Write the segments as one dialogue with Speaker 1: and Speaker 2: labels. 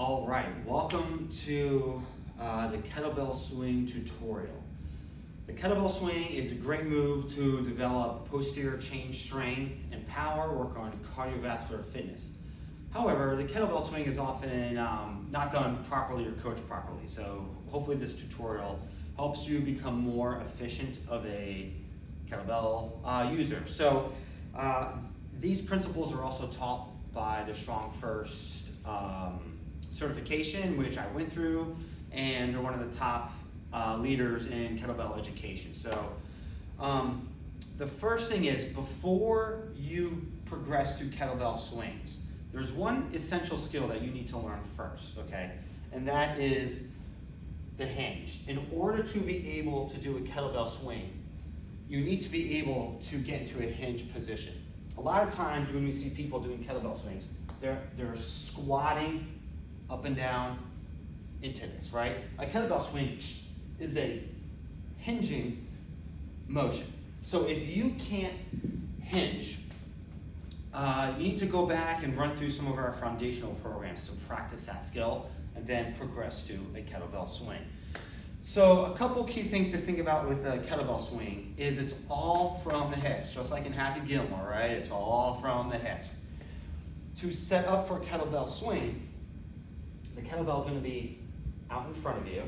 Speaker 1: All right, welcome to the kettlebell swing tutorial. The kettlebell swing is a great move to develop posterior chain strength and power, work on cardiovascular fitness. However, the kettlebell swing is often not done properly or coached properly. So hopefully this tutorial helps you become more efficient of a kettlebell user. So these principles are also taught by the Strong First certification, which I went through, and they're one of the top leaders in kettlebell education. So the first thing is, before you progress to kettlebell swings, there's one essential skill that you need to learn first, okay? And that is the hinge. In order to be able to do a kettlebell swing, you need to be able to get into a hinge position. A lot of times when we see people doing kettlebell swings, they're squatting up and down into this, right? A kettlebell swing is a hinging motion. So if you can't hinge, you need to go back and run through some of our foundational programs to practice that skill and then progress to a kettlebell swing. So a couple key things to think about with the kettlebell swing is it's all from the hips, just like in Happy Gilmore, right? It's all from the hips. To set up for a kettlebell swing, the kettlebell is going to be out in front of you.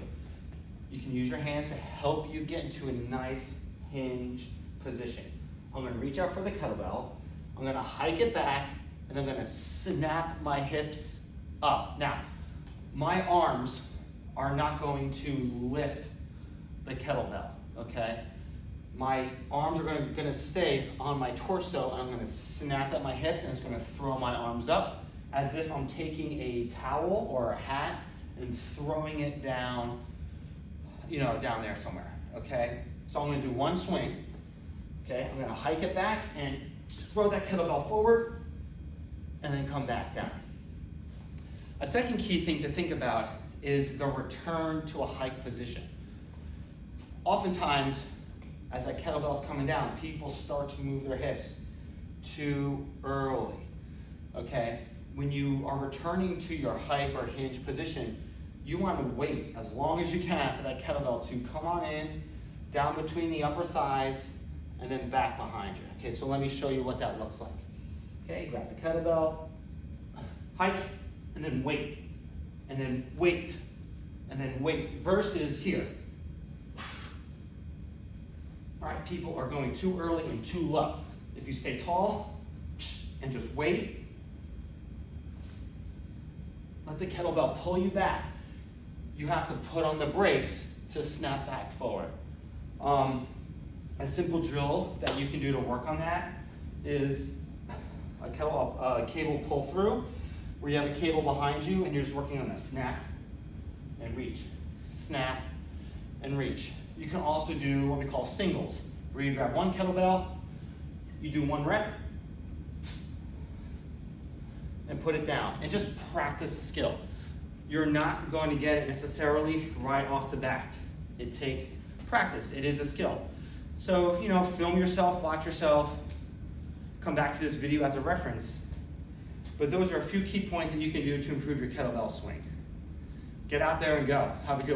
Speaker 1: You can use your hands to help you get into a nice hinge position. I'm going to reach out for the kettlebell. I'm going to hike it back, and I'm going to snap my hips up. Now, my arms are not going to lift the kettlebell, okay? My arms are going to stay on my torso, and I'm going to snap at my hips, and it's going to throw my arms up as if I'm taking a towel or a hat and throwing it down, down there somewhere, okay? So I'm going to do one swing, okay? I'm going to hike it back and throw that kettlebell forward and then come back down. A second key thing to think about is the return to a hike position. Oftentimes, as that kettlebell's coming down, people start to move their hips too early, okay? When you are returning to your hike or hinge position, you want to wait as long as you can for that kettlebell to come on in, down between the upper thighs, and then back behind you. Okay, so let me show you what that looks like. Okay, grab the kettlebell, hike, and then wait, and then wait, and then wait, versus here. All right, people are going too early and too low. If you stay tall and just wait, let the kettlebell pull you back. You have to put on the brakes to snap back forward. A simple drill that you can do to work on that is a cable pull through, where you have a cable behind you and you're just working on a snap and reach, snap and reach. You can also do what we call singles, where you grab one kettlebell, you do one rep, and put it down, and just practice the skill. You're not going to get it necessarily right off the bat. It takes practice. It is a skill. So, film yourself, watch yourself, come back to this video as a reference. But those are a few key points that you can do to improve your kettlebell swing. Get out there and go. Have a good one.